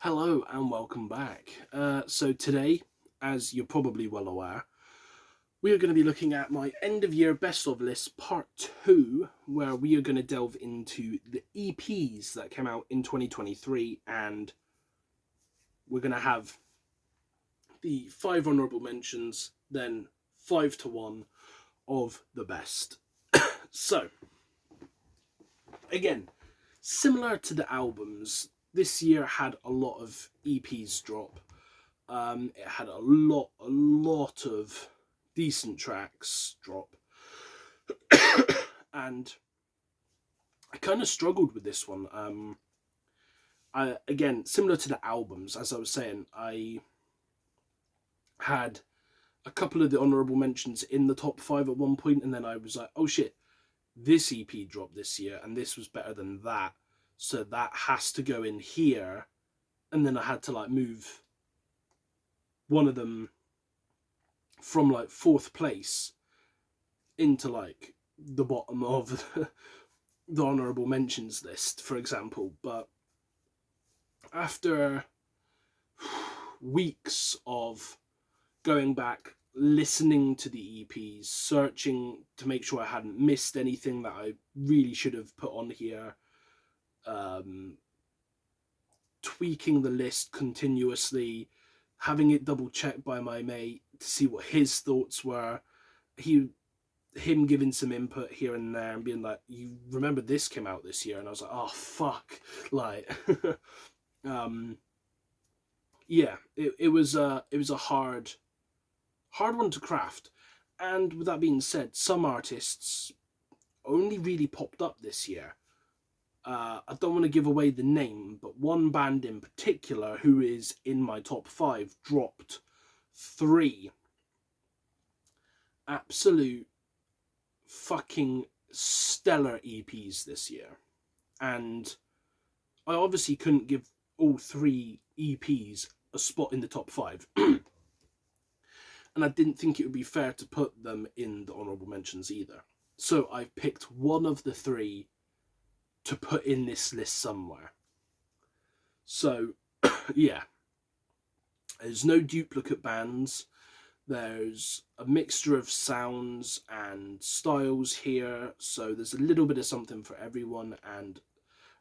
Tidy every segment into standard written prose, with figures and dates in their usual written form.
Hello and welcome back. So today, as you're probably well aware, we are going to be looking at my end of year best of list part 2, where we are going to delve into the EPs that came out in 2023, and we're going to have the 5 honourable mentions, then 5 to 1 of the best. So, again, similar to the albums, this year had a lot of EPs drop. It had a lot of decent tracks drop, and I kind of struggled with this one. Again, similar to the albums, as I was saying, I had a couple of the honourable mentions in the top 5 at one point, and then I was like, oh shit, this EP dropped this year, and this was better than that, so that has to go in here, and then I had to move one of them from 4th place into the bottom of the honourable mentions list, for example. But after weeks of going back, listening to the EPs, searching to make sure I hadn't missed anything that I really should have put on here, tweaking the list continuously, having it double checked by my mate to see what his thoughts were, him giving some input here and there and being like, you remember this came out this year? And I was like, oh fuck, yeah, it was a hard one to craft. And with that being said, some artists only really popped up this year. I don't want to give away the name, but one band in particular who is in my top 5 dropped 3 absolute fucking stellar EPs this year. And I obviously couldn't give all 3 EPs a spot in the top 5. And I didn't think it would be fair to put them in the honourable mentions either. So I've picked one of the 3 to put in this list somewhere. So, yeah. There's no duplicate bands. There's a mixture of sounds and styles here. So there's a little bit of something for everyone and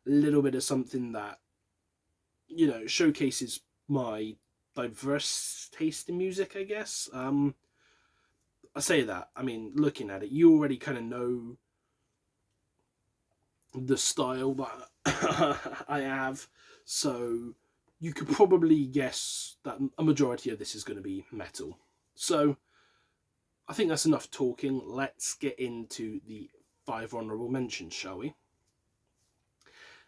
a little bit of something that, showcases my diverse taste in music, I guess. I say that, I mean, looking at it, you already kind of know the style that I have, so you could probably guess that a majority of this is going to be metal. So I think that's enough talking. Let's get into the 5 honourable mentions, shall we?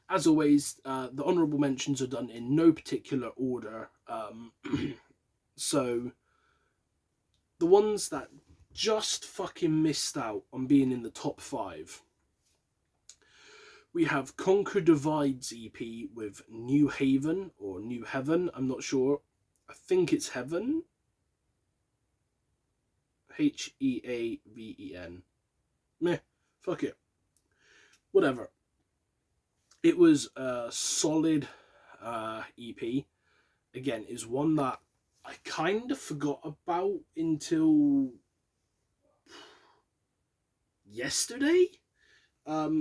As always, the honourable mentions are done in no particular order. So the ones that just fucking missed out on being in the top 5. We have Conquer Divide's EP with New Haven, or New Heaven, I'm not sure. I think it's Heaven. Heaven. Meh, fuck it. Whatever. It was a solid EP. Again, is one that I kind of forgot about until yesterday.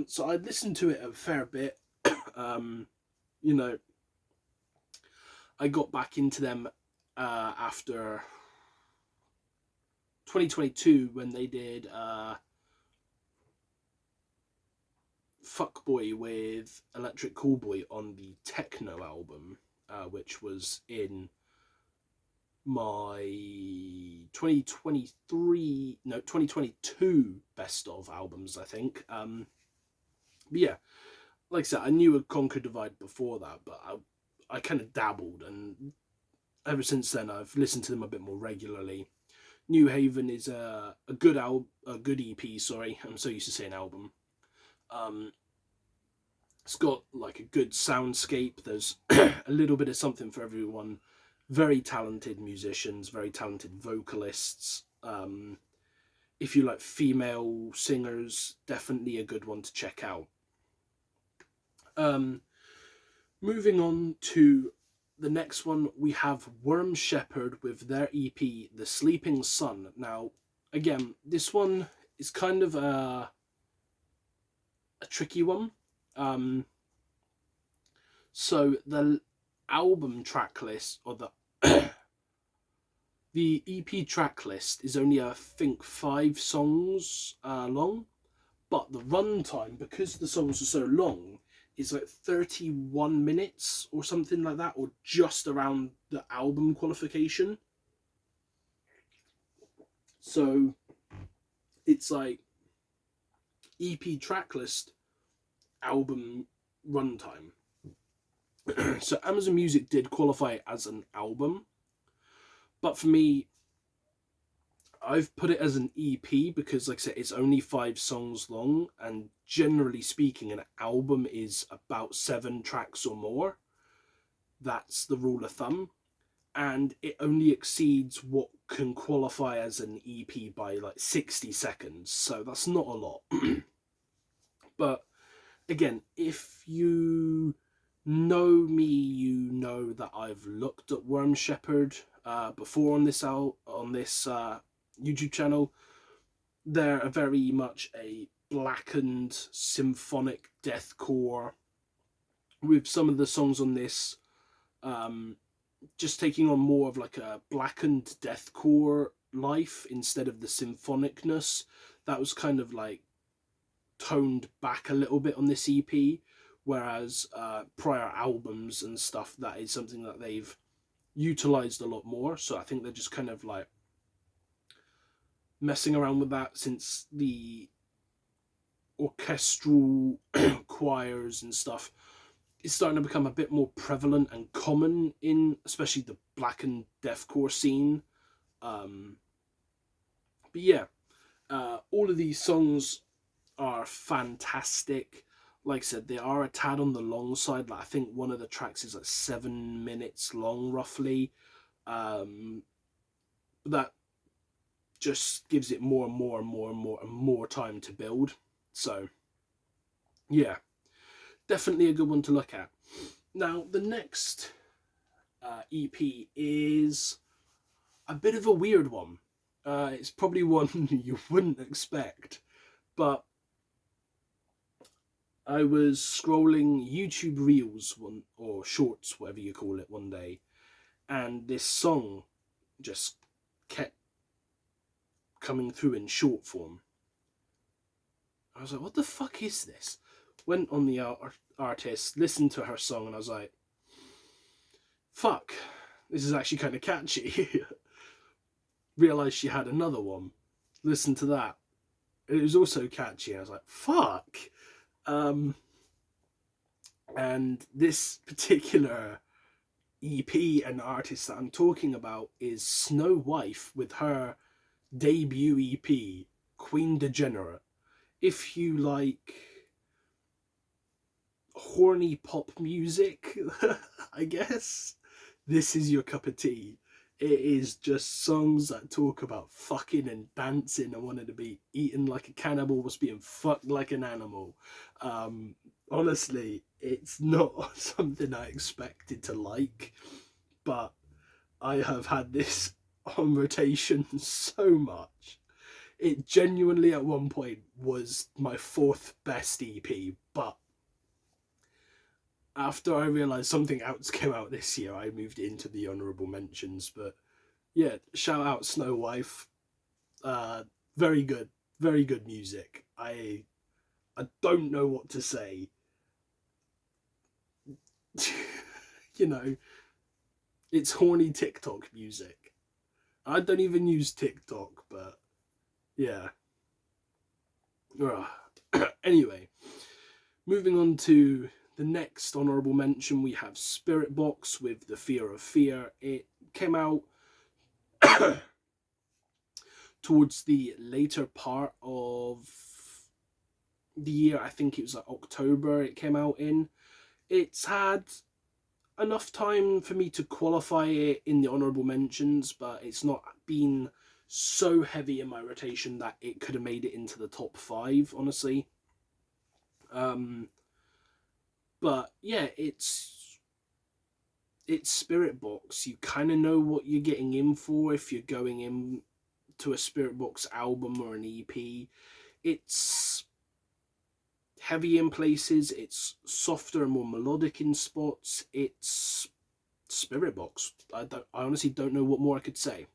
So I'd listened to it a fair bit. I got back into them after 2022 when they did Fuckboy with Electric Callboy on the Techno album, which was in my 2022 best of albums, I think. But yeah, like I said, I knew of Conquer Divide before that, but I kind of dabbled, and ever since then I've listened to them a bit more regularly. New Haven is a good EP. Sorry, I'm so used to saying album. It's got a good soundscape. There's a little bit of something for everyone. Very talented musicians, very talented vocalists. If you like female singers, definitely a good one to check out. Moving on to the next one we have Worm Shepherd with their EP, The Sleeping Sun. Now, again, this one is kind of a tricky one. Um, so the album track list, or the EP track list, is only I think 5 songs long, but the runtime, because the songs are so long, is like 31 minutes or something like that, or just around the album qualification. So it's like EP tracklist, album runtime. So Amazon Music did qualify it as an album, but for me, I've put it as an EP because, like I said, it's only 5 songs long, and generally speaking, an album is about 7 tracks or more. That's the rule of thumb, and it only exceeds what can qualify as an EP by like 60 seconds, so that's not a lot. But again, if you know me, you know that I've looked at Worm Shepherd before on this YouTube channel. They're very much a blackened symphonic deathcore, with some of the songs on this just taking on more of like a blackened deathcore life instead of the symphonicness that was kind of like toned back a little bit on this EP, whereas prior albums and stuff, that is something that they've utilized a lot more. So I think they're just kind of like messing around with that, since the orchestral choirs and stuff is starting to become a bit more prevalent and common in especially the black and deathcore scene. But yeah, all of these songs are fantastic. Like I said, they are a tad on the long side. Like I think one of the tracks is like 7 minutes long, roughly. That just gives it more and more and more and more and more time to build. So, yeah, definitely a good one to look at. Now, the next EP is a bit of a weird one. It's probably one you wouldn't expect, but I was scrolling YouTube Reels or Shorts, whatever you call it, one day, and this song just kept coming through in short form. I was like, what the fuck is this? Went on the artist, listened to her song, and I was like, fuck, this is actually kind of catchy. Realised she had another one. Listened to that. It was also catchy. I was like, fuck. And this particular EP and artist that I'm talking about is Snow Wife with her debut EP, Queen Degenerate. If you like horny pop music, I guess, this is your cup of tea. It is just songs that talk about fucking and dancing and wanting to be eaten like a cannibal was being fucked like an animal. Honestly, it's not something I expected to like, but I have had this on rotation so much. It genuinely at one point was my 4th best EP, but after I realised something else came out this year, I moved into the honourable mentions. But yeah, shout out Snow Wife. Very good music. I don't know what to say. You know, it's horny TikTok music. I don't even use TikTok, but yeah. Anyway, moving on to the next honourable mention, we have Spirit Box with The Fear of Fear. It came out towards the later part of the year. I think it was like October it came out in. It's had enough time for me to qualify it in the honourable mentions, but it's not been so heavy in my rotation that it could have made it into the top 5, honestly. But yeah, it's it's Spirit Box. You kind of know what you're getting in for if you're going in to a Spirit Box album or an EP. It's heavy in places, it's softer and more melodic in spots. It's Spirit Box. I honestly don't know what more I could say.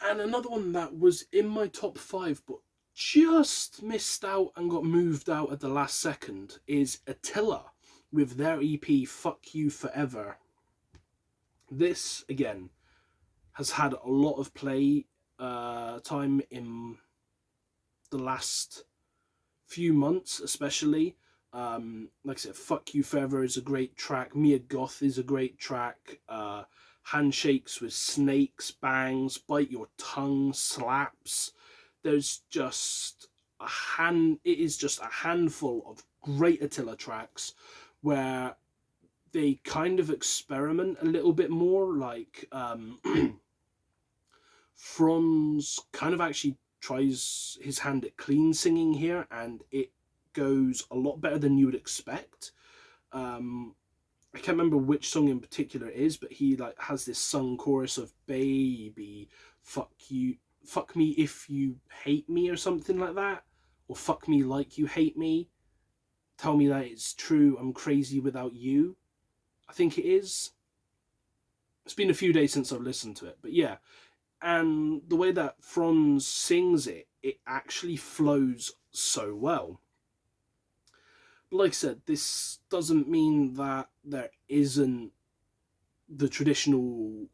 And another one that was in my top 5 but just missed out and got moved out at the last second is Attila with their EP Fuck You Forever. This, again, has had a lot of play time in the last few months, especially. Like I said, Fuck You Forever is a great track. Mia Goth is a great track. Handshakes with Snakes, Bangs, Bite Your Tongue, Slaps. There's just it is just a handful of great Attila tracks where they kind of experiment a little bit more. Like Franz kind of actually tries his hand at clean singing here, and it goes a lot better than you would expect. I can't remember which song in particular it is, but he like has this sung chorus of "Baby, fuck you, fuck me if you hate me" or something like that, or "Fuck me like you hate me. Tell me that it's true. I'm crazy without you." I think it is. It's been a few days since I've listened to it, but yeah. And the way that Franz sings it, it actually flows so well. But like I said, this doesn't mean that there isn't the traditional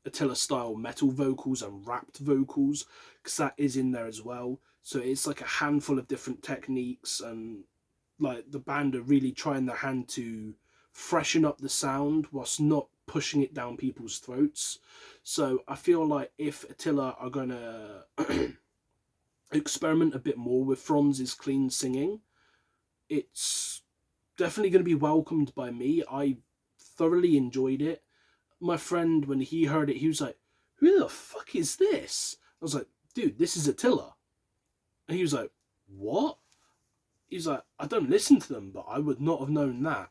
Attila style metal vocals and rapped vocals, because that is in there as well. So it's like a handful of different techniques, and like the band are really trying their hand to freshen up the sound whilst not pushing it down people's throats. So I feel like if Attila are gonna experiment a bit more with Franz's clean singing, it's definitely going to be welcomed by me. I thoroughly enjoyed it. My friend, when he heard it, he was like, "Who the fuck is this?" I was like, "Dude, this is Attila." And he was like, "What?" He was like, "I don't listen to them, but I would not have known that."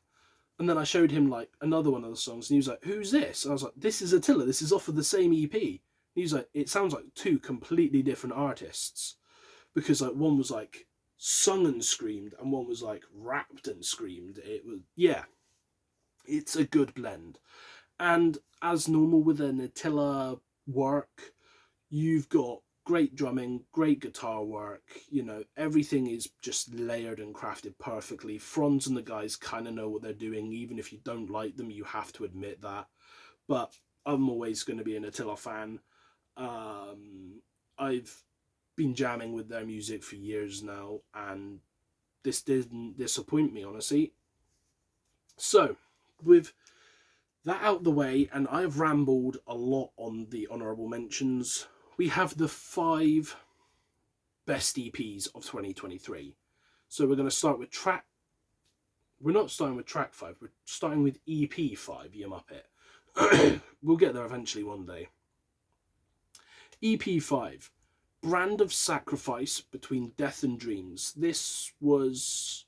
And then I showed him like another one of the songs, and he was like, "Who's this?" And I was like, "This is Attila. This is off of the same EP." And he was like, "It sounds like two completely different artists," because like one was like sung and screamed, and one was like rapped and screamed. It was, yeah, it's a good blend. And as normal with an Attila work, you've got great drumming, great guitar work. You know, everything is just layered and crafted perfectly. Franz and the guys kind of know what they're doing. Even if you don't like them, you have to admit that. But I'm always going to be an Attila fan. I've been jamming with their music for years now, and this didn't disappoint me, honestly. So, with that out the way, and I've rambled a lot on the honourable mentions, we have the 5 best EPs of 2023. So we're going to start with track... We're not starting with track 5, we're starting with EP 5, you muppet. We'll get there eventually one day. EP 5, Brand of Sacrifice Between Death and Dreams. This was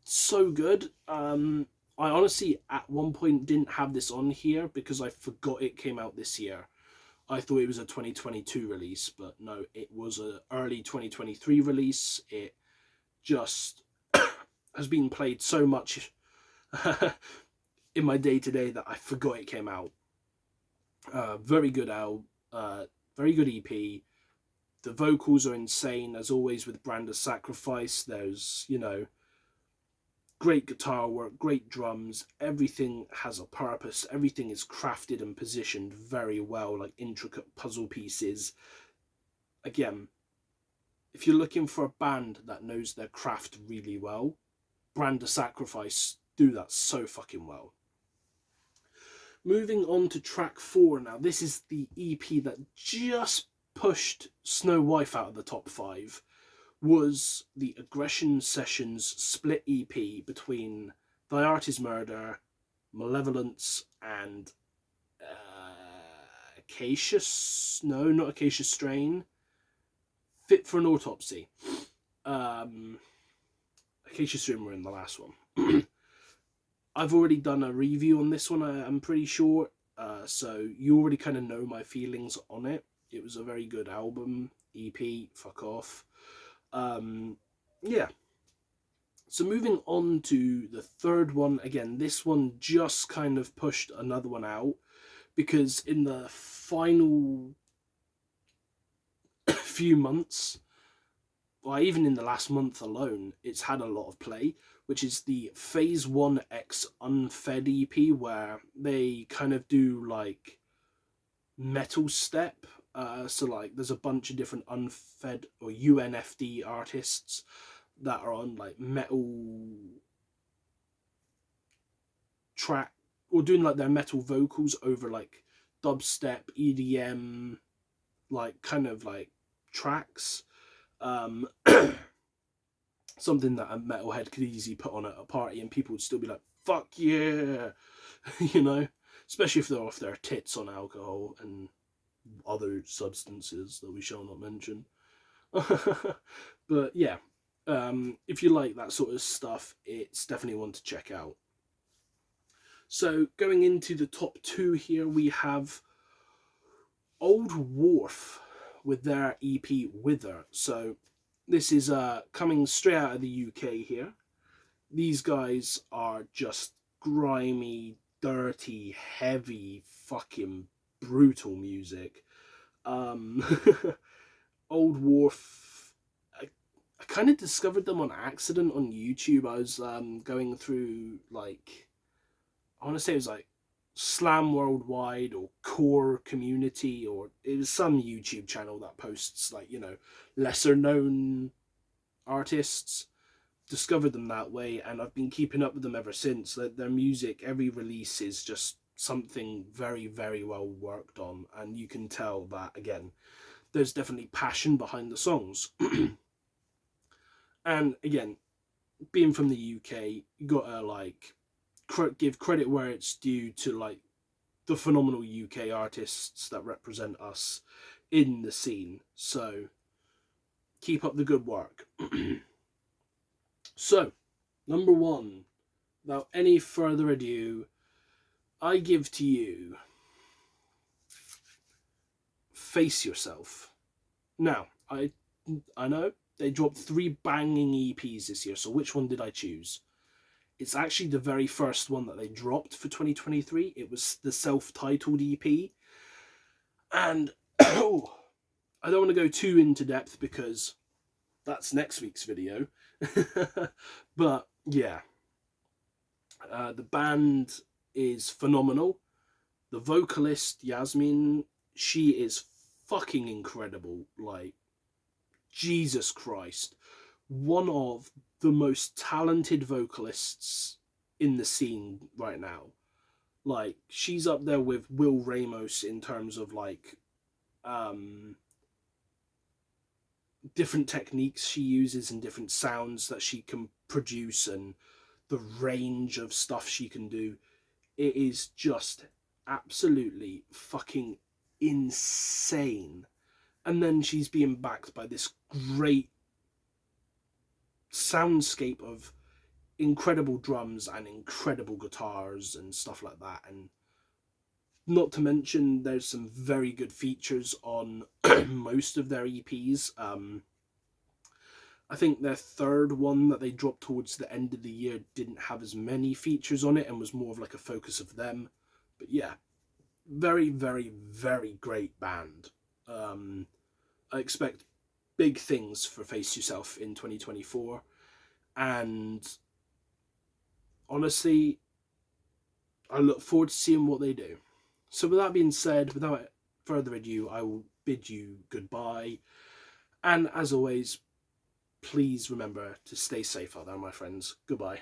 so good. I honestly at one point didn't have this on here because I forgot it came out this year. I thought it was a 2022 release, but no, it was an early 2023 release. It just has been played so much in my day-to-day that I forgot it came out. Very good album, very good EP. The vocals are insane, as always with Brand of Sacrifice. There's, you know, great guitar work, great drums, everything has a purpose, everything is crafted and positioned very well, like intricate puzzle pieces. Again, if you're looking for a band that knows their craft really well, Brand of Sacrifice do that so fucking well. Moving on to track 4 now. This is the EP that just pushed Snow Wife out of the top 5. Was the Aggression Sessions split EP between Thy Art Is Murder, Malevolence, and Acacia... No, not Acacia Strain. Fit for an Autopsy. Acacia Strain were in the last one. I've already done a review on this one, I'm pretty sure. So you already kind of know my feelings on it. It was a very good album, EP, fuck off. Yeah. So moving on to the third one, again, this one just kind of pushed another one out because in the final few months, well, even in the last month alone, it's had a lot of play, which is the Phase 1X Unfed EP, where they kind of do like metal step. So like there's a bunch of different unfed or UNFD artists that are on like metal track or doing like their metal vocals over like dubstep, EDM, like kind of like tracks. Um, something that a metalhead could easily put on at a party and people would still be like, fuck yeah, you know, especially if they're off their tits on alcohol and other substances that we shall not mention. But yeah, if you like that sort of stuff, it's definitely one to check out. So going into the top two here, we have Old Wharf with their EP Wither. So this is coming straight out of the UK here. These guys are just grimy, dirty, heavy, fucking brutal music. Um, Old Wharf, I kind of discovered them on accident on YouTube. I was going through like, I want to say it was like Slam Worldwide or Core Community, or it was some YouTube channel that posts like, you know, lesser known artists. Discovered them that way, and I've been keeping up with them ever since. Their music, every release is just something very, very well worked on, and you can tell that again there's definitely passion behind the songs. And again, being from the UK, you gotta like give credit where it's due to like the phenomenal UK artists that represent us in the scene. So keep up the good work. So, number one, without any further ado, I give to you Face Yourself. Now, I know they dropped 3 banging EPs this year, so which one did I choose? It's actually the very first one that they dropped for 2023. It was the self-titled EP. And oh, I don't want to go too into depth because that's next week's video. But yeah, the band is phenomenal. The vocalist, Yasmin, she is fucking incredible. Like, Jesus Christ. One of the most talented vocalists in the scene right now. Like, she's up there with Will Ramos in terms of, like, different techniques she uses and different sounds that she can produce and the range of stuff she can do. It is just absolutely fucking insane. And then she's being backed by this great soundscape of incredible drums and incredible guitars and stuff like that. And not to mention, there's some very good features on most of their EPs. I think their third one that they dropped towards the end of the year didn't have as many features on it and was more of like a focus of them. But yeah, very, very, very great band. I expect big things for Face Yourself in 2024. And honestly, I look forward to seeing what they do. So with that being said, without further ado, I will bid you goodbye. And as always, please remember to stay safe out there, my friends. Goodbye.